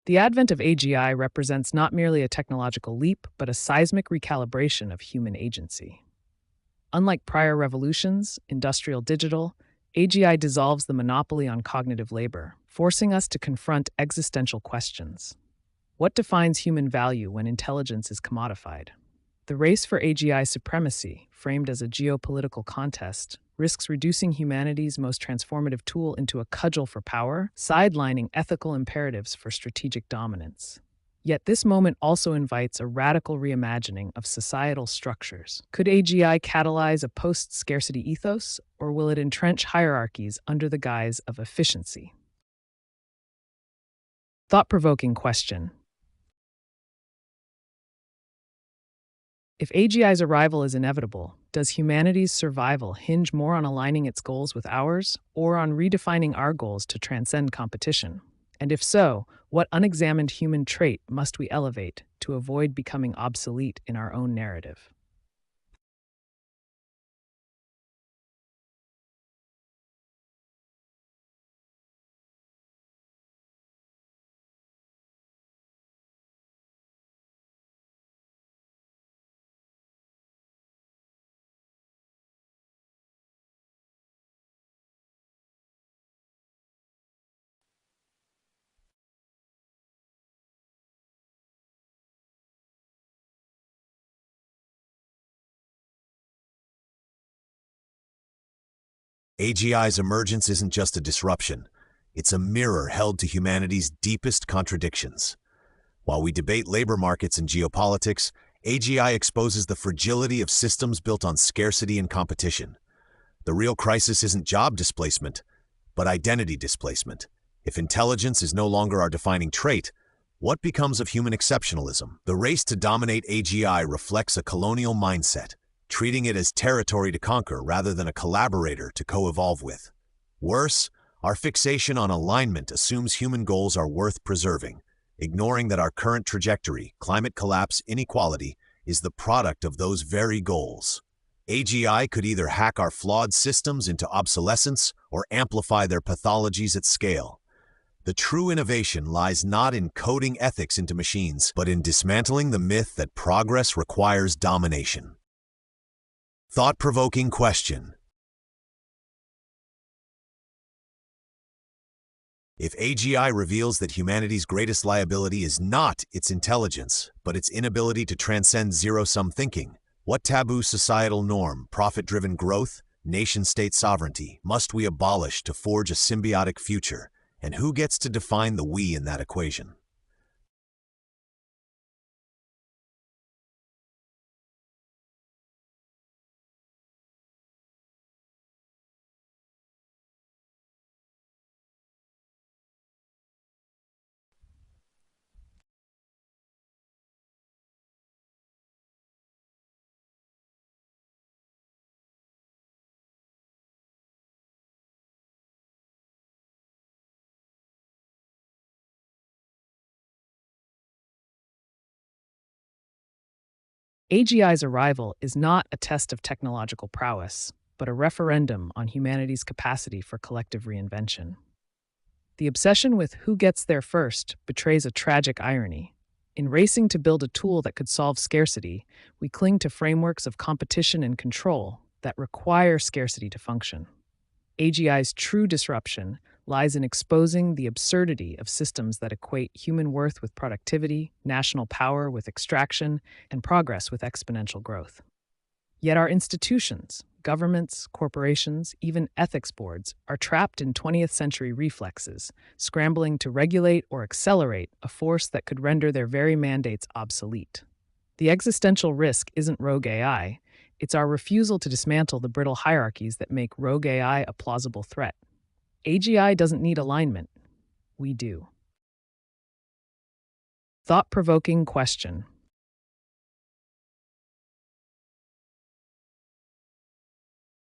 The advent of AGI represents not merely a technological leap, but a seismic recalibration of human agency. Unlike prior revolutions, industrial digital, AGI dissolves the monopoly on cognitive labor, forcing us to confront existential questions. What defines human value when intelligence is commodified? The race for AGI supremacy, framed as a geopolitical contest, risks reducing humanity's most transformative tool into a cudgel for power, sidelining ethical imperatives for strategic dominance. Yet this moment also invites a radical reimagining of societal structures. Could AGI catalyze a post-scarcity ethos, or will it entrench hierarchies under the guise of efficiency? Thought-provoking question. If AGI's arrival is inevitable, does humanity's survival hinge more on aligning its goals with ours, or on redefining our goals to transcend competition? And if so, what unexamined human trait must we elevate to avoid becoming obsolete in our own narrative? AGI's emergence isn't just a disruption, it's a mirror held to humanity's deepest contradictions. While we debate labor markets and geopolitics, AGI exposes the fragility of systems built on scarcity and competition. The real crisis isn't job displacement, but identity displacement. If intelligence is no longer our defining trait, what becomes of human exceptionalism? The race to dominate AGI reflects a colonial mindset, treating it as territory to conquer rather than a collaborator to co-evolve with. Worse, our fixation on alignment assumes human goals are worth preserving, ignoring that our current trajectory, climate collapse, inequality, is the product of those very goals. AGI could either hack our flawed systems into obsolescence or amplify their pathologies at scale. The true innovation lies not in coding ethics into machines, but in dismantling the myth that progress requires domination. Thought-provoking question. If AGI reveals that humanity's greatest liability is not its intelligence, but its inability to transcend zero-sum thinking, what taboo societal norm, profit-driven growth, nation-state sovereignty must we abolish to forge a symbiotic future, and who gets to define the we in that equation? AGI's arrival is not a test of technological prowess, but a referendum on humanity's capacity for collective reinvention. The obsession with who gets there first betrays a tragic irony. In racing to build a tool that could solve scarcity, we cling to frameworks of competition and control that require scarcity to function. AGI's true disruption lies in exposing the absurdity of systems that equate human worth with productivity, national power with extraction, and progress with exponential growth. Yet our institutions, governments, corporations, even ethics boards, are trapped in 20th century reflexes, scrambling to regulate or accelerate a force that could render their very mandates obsolete. The existential risk isn't rogue AI, it's our refusal to dismantle the brittle hierarchies that make rogue AI a plausible threat. AGI doesn't need alignment. We do. Thought-provoking question.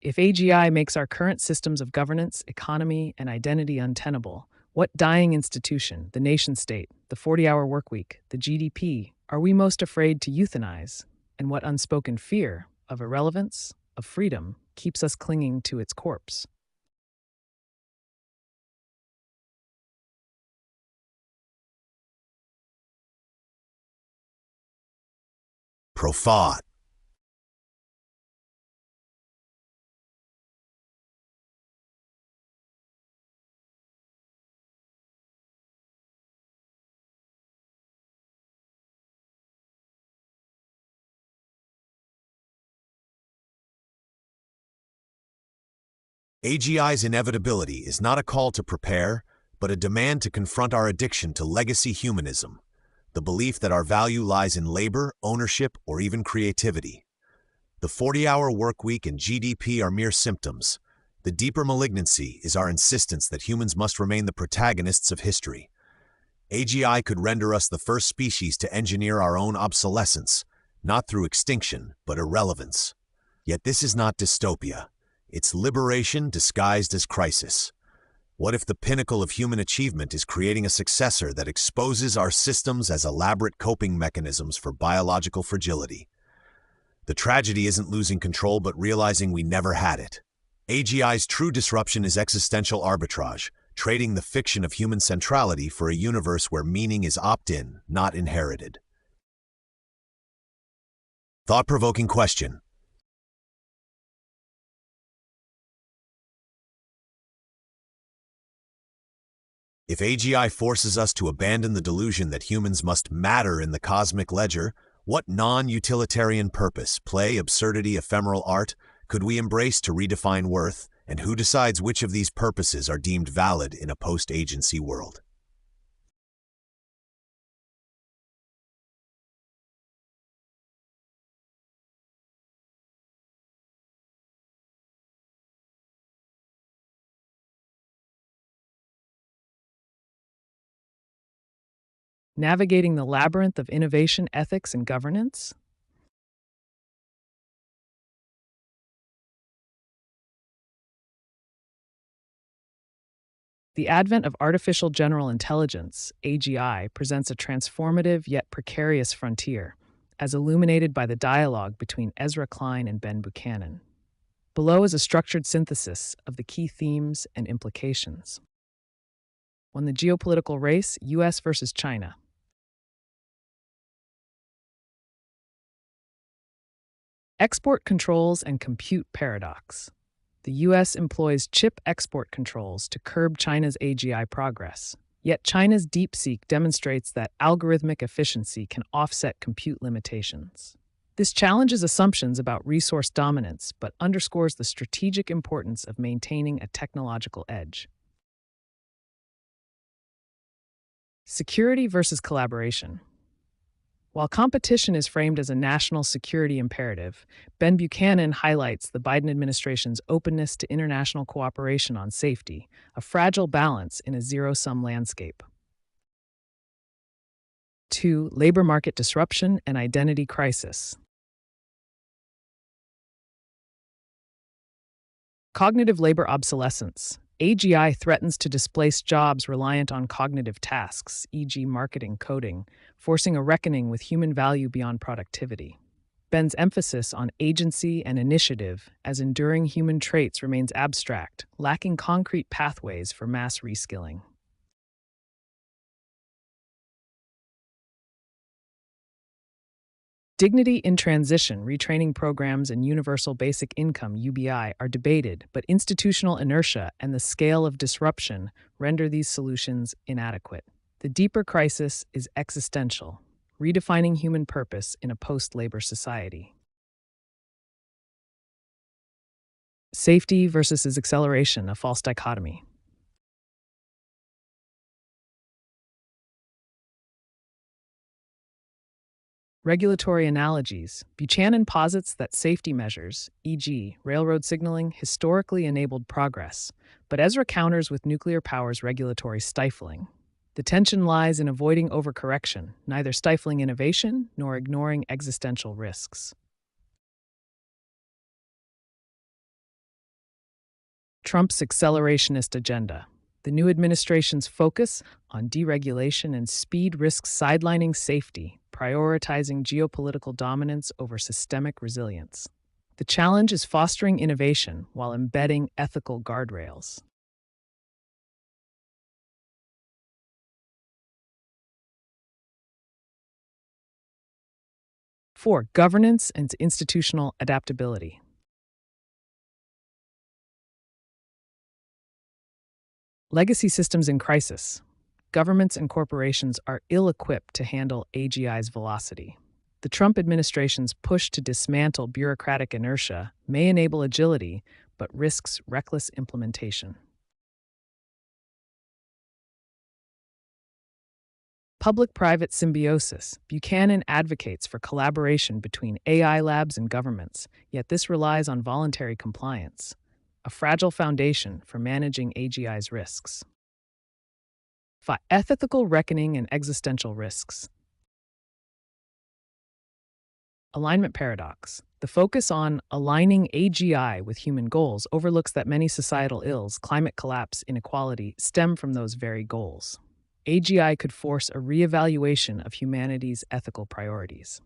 If AGI makes our current systems of governance, economy, and identity untenable, what dying institution, the nation-state, the 40-hour workweek, the GDP, are we most afraid to euthanize? And what unspoken fear of irrelevance, of freedom, keeps us clinging to its corpse? Profat. AGI's inevitability is not a call to prepare, but a demand to confront our addiction to legacy humanism, the belief that our value lies in labor, ownership, or even creativity. The 40-hour workweek and GDP are mere symptoms. The deeper malignancy is our insistence that humans must remain the protagonists of history. AGI could render us the first species to engineer our own obsolescence, not through extinction, but irrelevance. Yet this is not dystopia. It's liberation disguised as crisis. What if the pinnacle of human achievement is creating a successor that exposes our systems as elaborate coping mechanisms for biological fragility? The tragedy isn't losing control, but realizing we never had it. AGI's true disruption is existential arbitrage, trading the fiction of human centrality for a universe where meaning is opt-in, not inherited. Thought-provoking question. If AGI forces us to abandon the delusion that humans must matter in the cosmic ledger, what non-utilitarian purpose, play, absurdity, ephemeral art could we embrace to redefine worth, and who decides which of these purposes are deemed valid in a post-agency world? Navigating the labyrinth of innovation, ethics, and governance? The advent of artificial general intelligence, AGI, presents a transformative yet precarious frontier, as illuminated by the dialogue between Ezra Klein and Ben Buchanan. Below is a structured synthesis of the key themes and implications. 1. The geopolitical race, US versus China. Export controls and compute paradox. The US employs chip export controls to curb China's AGI progress. Yet China's Deepseek demonstrates that algorithmic efficiency can offset compute limitations. This challenges assumptions about resource dominance, but underscores the strategic importance of maintaining a technological edge. Security versus collaboration. While competition is framed as a national security imperative, Ben Buchanan highlights the Biden administration's openness to international cooperation on safety, a fragile balance in a zero-sum landscape. 2. Labor market disruption and identity crisis. Cognitive labor obsolescence. AGI threatens to displace jobs reliant on cognitive tasks, e.g., marketing, coding, forcing a reckoning with human value beyond productivity. Ben's emphasis on agency and initiative as enduring human traits remains abstract, lacking concrete pathways for mass reskilling. Dignity in transition, retraining programs, and universal basic income (UBI) are debated, but institutional inertia and the scale of disruption render these solutions inadequate. The deeper crisis is existential, redefining human purpose in a post-labor society. Safety versus its acceleration, a false dichotomy. Regulatory analogies. Buchanan posits that safety measures, e.g., railroad signaling, historically enabled progress, but Ezra counters with nuclear power's regulatory stifling. The tension lies in avoiding overcorrection, neither stifling innovation nor ignoring existential risks. Trump's accelerationist agenda. The new administration's focus on deregulation and speed risks sidelining safety, prioritizing geopolitical dominance over systemic resilience. The challenge is fostering innovation while embedding ethical guardrails. 4. Governance and institutional adaptability. Legacy systems in crisis. Governments and corporations are ill-equipped to handle AGI's velocity. The Trump administration's push to dismantle bureaucratic inertia may enable agility, but risks reckless implementation. Public-private symbiosis. Buchanan advocates for collaboration between AI labs and governments, yet this relies on voluntary compliance, a fragile foundation for managing AGI's risks. 5. Ethical reckoning and existential risks. Alignment paradox. The focus on aligning AGI with human goals overlooks that many societal ills, climate collapse, inequality, stem from those very goals. AGI could force a reevaluation of humanity's ethical priorities.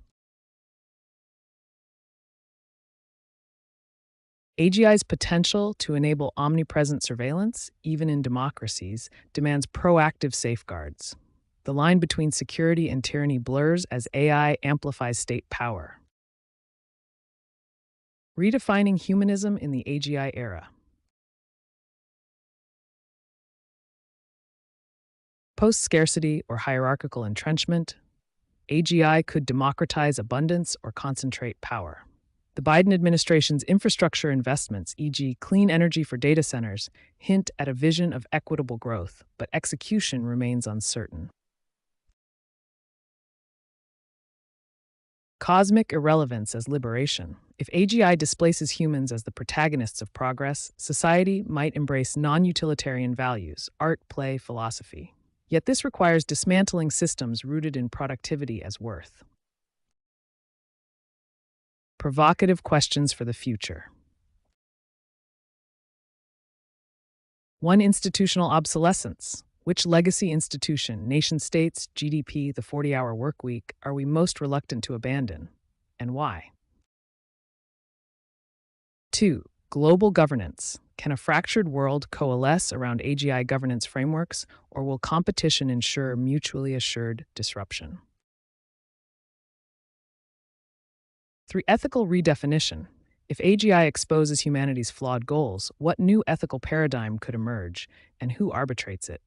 AGI's potential to enable omnipresent surveillance, even in democracies, demands proactive safeguards. The line between security and tyranny blurs as AI amplifies state power. Redefining humanism in the AGI era. Post-scarcity or hierarchical entrenchment, AGI could democratize abundance or concentrate power. The Biden administration's infrastructure investments, e.g., clean energy for data centers, hint at a vision of equitable growth, but execution remains uncertain. Cosmic irrelevance as liberation. If AGI displaces humans as the protagonists of progress, society might embrace non-utilitarian values, art, play, philosophy. Yet this requires dismantling systems rooted in productivity as worth. Provocative questions for the future. 1. Institutional obsolescence. Which legacy institution, nation-states, GDP, the 40-hour workweek, are we most reluctant to abandon, and why? 2. Global governance. Can a fractured world coalesce around AGI governance frameworks, or will competition ensure mutually assured disruption? 3. Ethical redefinition. If AGI exposes humanity's flawed goals, what new ethical paradigm could emerge, and who arbitrates it?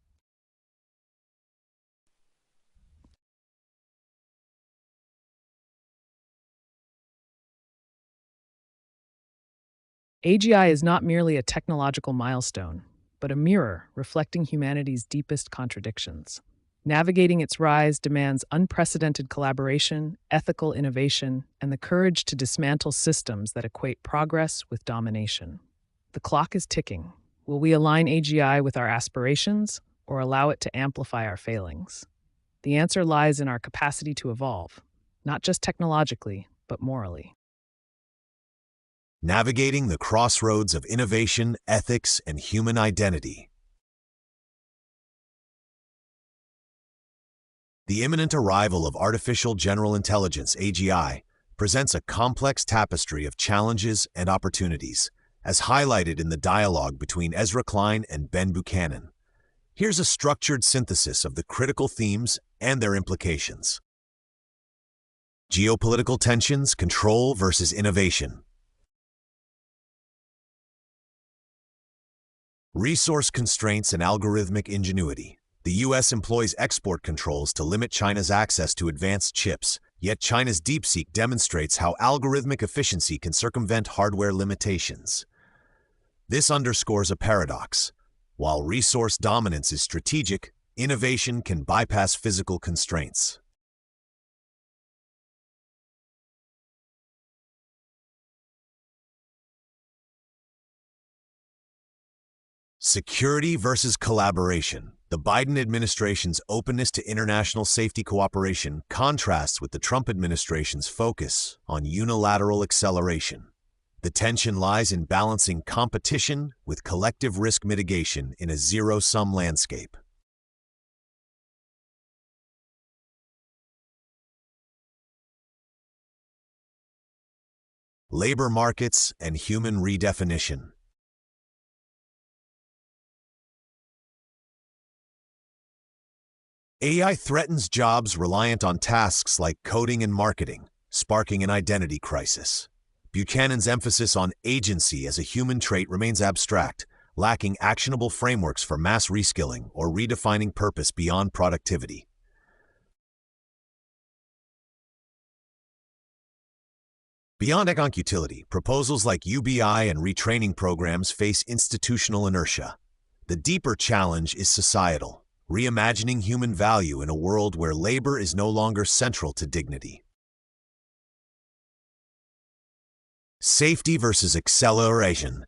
AGI is not merely a technological milestone, but a mirror reflecting humanity's deepest contradictions. Navigating its rise demands unprecedented collaboration, ethical innovation, and the courage to dismantle systems that equate progress with domination. The clock is ticking. Will we align AGI with our aspirations, or allow it to amplify our failings? The answer lies in our capacity to evolve, not just technologically, but morally. Navigating the crossroads of innovation, ethics, and human identity. The imminent arrival of artificial general intelligence, AGI, presents a complex tapestry of challenges and opportunities, as highlighted in the dialogue between Ezra Klein and Ben Buchanan. Here's a structured synthesis of the critical themes and their implications. Geopolitical tensions, control versus innovation. Resource constraints and algorithmic ingenuity. The U.S. employs export controls to limit China's access to advanced chips, yet China's Deepseek demonstrates how algorithmic efficiency can circumvent hardware limitations. This underscores a paradox. While resource dominance is strategic, innovation can bypass physical constraints. Security versus collaboration. The Biden administration's openness to international safety cooperation contrasts with the Trump administration's focus on unilateral acceleration. The tension lies in balancing competition with collective risk mitigation in a zero-sum landscape. Labor markets and human redefinition. AI threatens jobs reliant on tasks like coding and marketing. sparking an identity crisis. Buchanan's emphasis on agency as a human trait remains abstract, lacking actionable frameworks for mass reskilling or redefining purpose beyond productivity. Beyond economic utility, proposals like UBI and retraining programs face institutional inertia. The deeper challenge is societal, reimagining human value in a world where labor is no longer central to dignity. Safety versus acceleration.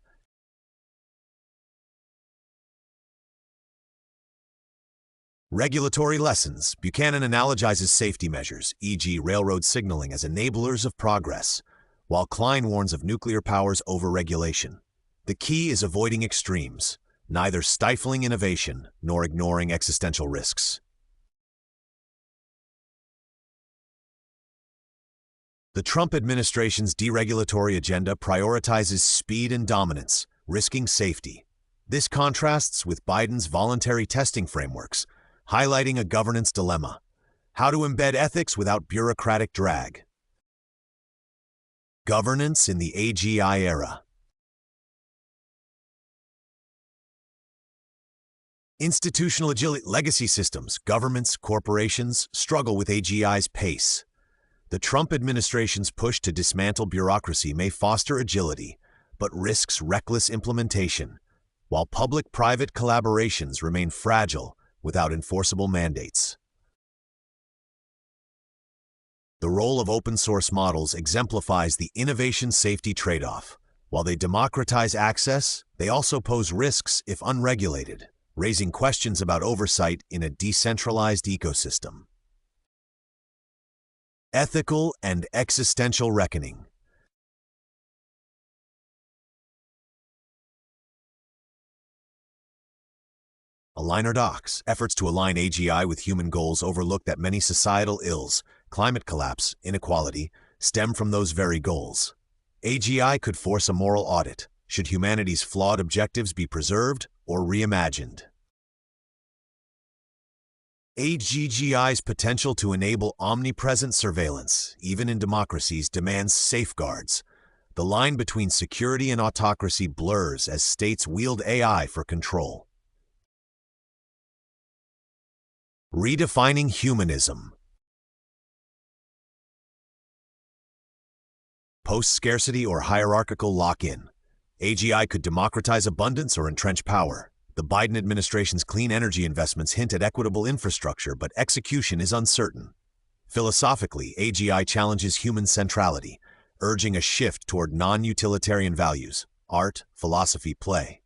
Regulatory lessons. Buchanan analogizes safety measures, e.g. railroad signaling, as enablers of progress, while Klein warns of nuclear power's overregulation. The key is avoiding extremes, neither stifling innovation nor ignoring existential risks. The Trump administration's deregulatory agenda prioritizes speed and dominance, risking safety. This contrasts with Biden's voluntary testing frameworks, highlighting a governance dilemma: how to embed ethics without bureaucratic drag. Governance in the AGI era. Institutional agility. Legacy systems, governments, corporations struggle with AGI's pace. The Trump administration's push to dismantle bureaucracy may foster agility, but risks reckless implementation, while public-private collaborations remain fragile without enforceable mandates. The role of open-source models exemplifies the innovation-safety trade-off. While they democratize access, they also pose risks if unregulated, raising questions about oversight in a decentralized ecosystem. Ethical and existential reckoning. Aligner docs. Efforts to align AGI with human goals overlook that many societal ills, climate collapse, inequality, stem from those very goals. AGI could force a moral audit. Should humanity's flawed objectives be preserved or reimagined? AGI's potential to enable omnipresent surveillance, even in democracies, demands safeguards. The line between security and autocracy blurs as states wield AI for control. Redefining humanism. Post-scarcity or hierarchical lock-in. AGI could democratize abundance or entrench power. The Biden administration's clean energy investments hint at equitable infrastructure, but execution is uncertain. Philosophically, AGI challenges human centrality, urging a shift toward non-utilitarian values: art, philosophy, play.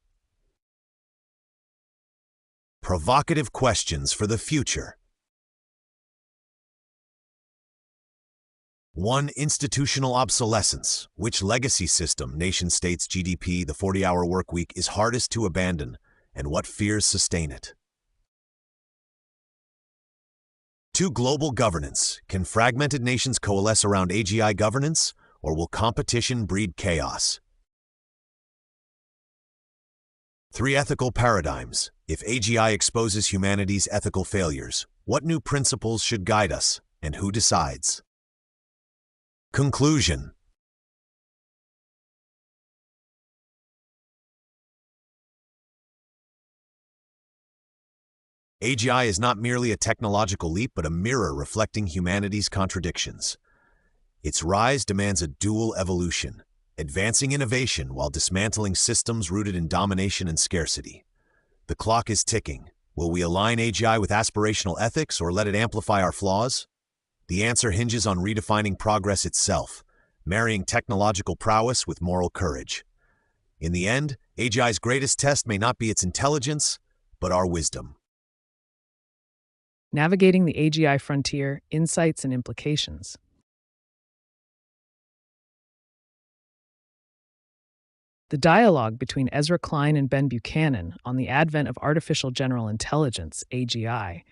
Provocative questions for the future. 1. Institutional obsolescence. Which legacy system, nation-states, GDP, the 40-hour workweek, is hardest to abandon, and what fears sustain it? 2. Global governance. Can fragmented nations coalesce around AGI governance, or will competition breed chaos? 3. Ethical paradigms. If AGI exposes humanity's ethical failures, what new principles should guide us, and who decides? Conclusion. AGI is not merely a technological leap, but a mirror reflecting humanity's contradictions. Its rise demands a dual evolution, advancing innovation while dismantling systems rooted in domination and scarcity. The clock is ticking. Will we align AGI with aspirational ethics or let it amplify our flaws? The answer hinges on redefining progress itself, marrying technological prowess with moral courage. In the end, AGI's greatest test may not be its intelligence, but our wisdom. Navigating the AGI frontier, insights and implications. The dialogue between Ezra Klein and Ben Buchanan on the advent of artificial general intelligence, AGI,